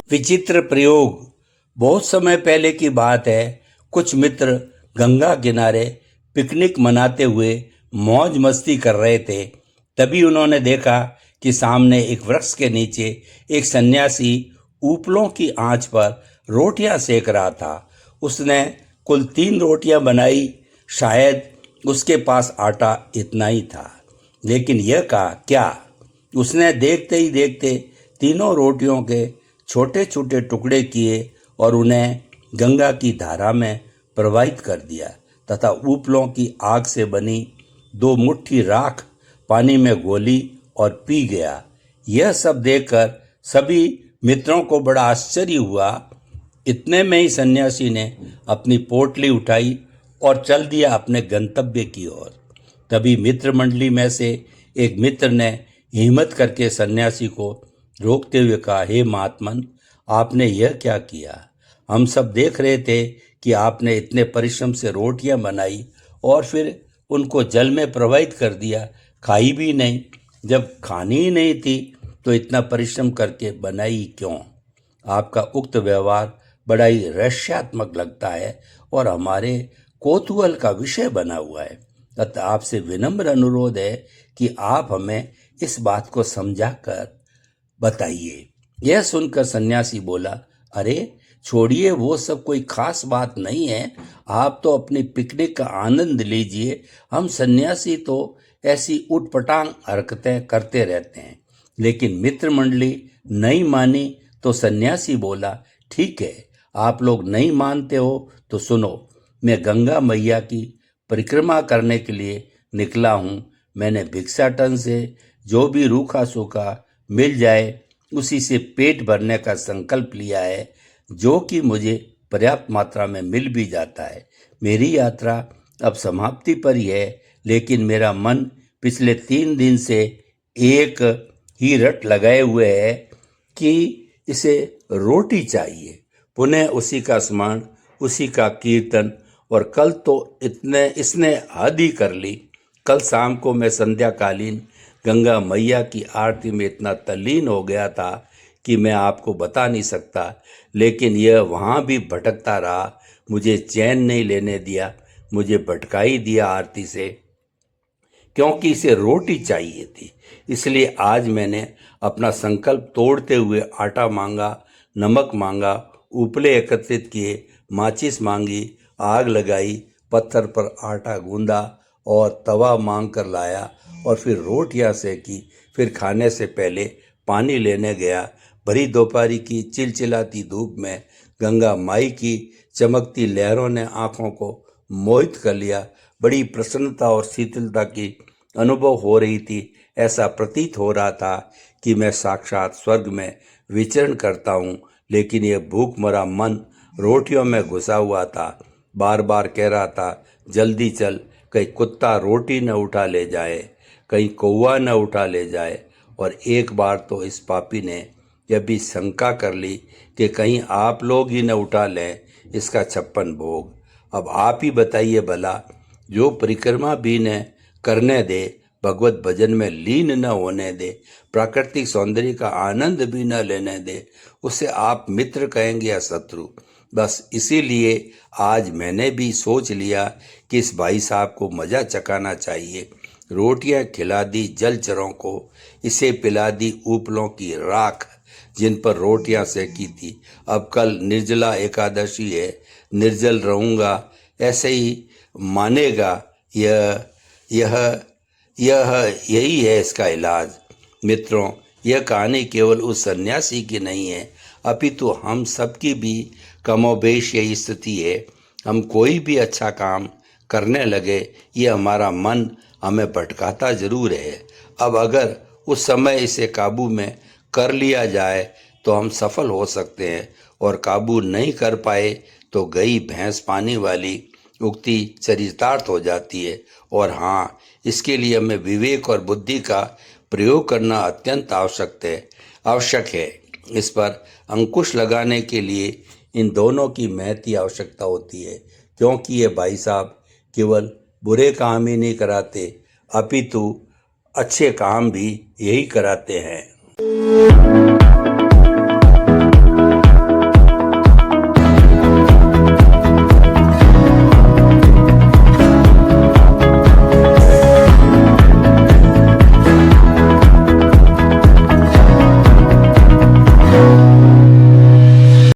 विचित्र प्रयोग। बहुत समय पहले की बात है। कुछ मित्र गंगा किनारे पिकनिक मनाते हुए मौज मस्ती कर रहे थे। तभी उन्होंने देखा कि सामने एक वृक्ष के नीचे एक सन्यासी उपलों की आंच पर रोटियां सेक रहा था। उसने कुल 3 रोटियां बनाई। शायद उसके पास आटा इतना ही था, लेकिन यह कहा क्या। उसने देखते ही देखते तीनों रोटियों के छोटे छोटे टुकड़े किए और उन्हें गंगा की धारा में प्रवाहित कर दिया तथा उपलों की आग से बनी 2 मुट्ठी राख पानी में घोली और पी गया। यह सब देखकर सभी मित्रों को बड़ा आश्चर्य हुआ। इतने में ही सन्यासी ने अपनी पोटली उठाई और चल दिया अपने गंतव्य की ओर। तभी मित्र मंडली में से एक मित्र ने हिम्मत करके सन्यासी को रोकते हुए कहा, हे महात्मन, आपने यह क्या किया। हम सब देख रहे थे कि आपने इतने परिश्रम से रोटियां बनाई और फिर उनको जल में प्रवाहित कर दिया, खाई भी नहीं। जब खानी ही नहीं थी तो इतना परिश्रम करके बनाई क्यों। आपका उक्त व्यवहार बड़ा ही रहस्यात्मक लगता है और हमारे कौतूहल का विषय बना हुआ है। अतः आपसे विनम्र अनुरोध है कि आप हमें इस बात को समझा कर बताइए। यह सुनकर सन्यासी बोला, अरे छोड़िए, वो सब कोई खास बात नहीं है। आप तो अपनी पिकनिक का आनंद लीजिए। हम सन्यासी तो ऐसी उटपटांग हरकतें करते रहते हैं। लेकिन मित्र मंडली नहीं मानी तो सन्यासी बोला, ठीक है, आप लोग नहीं मानते हो तो सुनो। मैं गंगा मैया की परिक्रमा करने के लिए निकला हूँ। मैंने भिक्षाटन से जो भी रूखा सूखा मिल जाए उसी से पेट भरने का संकल्प लिया है, जो कि मुझे पर्याप्त मात्रा में मिल भी जाता है। मेरी यात्रा अब समाप्ति पर ही है, लेकिन मेरा मन पिछले 3 दिन से एक ही रट लगाए हुए है कि इसे रोटी चाहिए। पुनः उसी का स्मरण, उसी का कीर्तन, और कल तो इसने हद ही कर ली। कल शाम को मैं संध्याकालीन गंगा मैया की आरती में इतना तल्लीन हो गया था कि मैं आपको बता नहीं सकता। लेकिन यह वहाँ भी भटकता रहा, मुझे चैन नहीं लेने दिया, मुझे भटका ही दिया आरती से, क्योंकि इसे रोटी चाहिए थी। इसलिए आज मैंने अपना संकल्प तोड़ते हुए आटा मांगा, नमक मांगा, उपले एकत्रित किए, माचिस मांगी, आग लगाई, पत्थर पर आटा गूंदा और तवा मांग कर लाया और फिर रोटियां सेकी। फिर खाने से पहले पानी लेने गया। भरी दोपहरी की चिलचिलाती धूप में गंगा माई की चमकती लहरों ने आंखों को मोहित कर लिया। बड़ी प्रसन्नता और शीतलता की अनुभव हो रही थी। ऐसा प्रतीत हो रहा था कि मैं साक्षात स्वर्ग में विचरण करता हूँ। लेकिन यह भूख मरा मन रोटियों में घुसा हुआ था। बार बार कह रहा था, जल्दी चल, कहीं कुत्ता रोटी न उठा ले जाए, कहीं कौवा न उठा ले जाए। और एक बार तो इस पापी ने यह भी शंका कर ली कि कहीं आप लोग ही न उठा लें इसका 56 भोग। अब आप ही बताइए भला, जो परिक्रमा भी न करने दे, भगवत भजन में लीन न होने दे, प्राकृतिक सौंदर्य का आनंद भी न लेने दे, उसे आप मित्र कहेंगे या शत्रु। बस इसीलिए आज मैंने भी सोच लिया कि इस भाई साहब को मजा चखाना चाहिए। रोटियां खिला दी जलचरों को, इसे पिला दी उपलों की राख जिन पर रोटियां सेकी थी। अब कल निर्जला एकादशी है, निर्जल रहूंगा, ऐसे ही मानेगा। यह यह यह यही है इसका इलाज। मित्रों, यह कहानी केवल उस सन्यासी की नहीं है, अपितु हम सबकी भी कमोबेश यही स्थिति है। हम कोई भी अच्छा काम करने लगे, ये हमारा मन हमें भटकाता जरूर है। अब अगर उस समय इसे काबू में कर लिया जाए तो हम सफल हो सकते हैं, और काबू नहीं कर पाए तो गई भैंस पानी वाली उक्ति चरितार्थ हो जाती है। और हाँ, इसके लिए हमें विवेक और बुद्धि का प्रयोग करना अत्यंत आवश्यक है। इस पर अंकुश लगाने के लिए इन दोनों की महती आवश्यकता होती है, क्योंकि ये भाई साहब केवल बुरे काम ही नहीं कराते, अपितु अच्छे काम भी यही कराते हैं।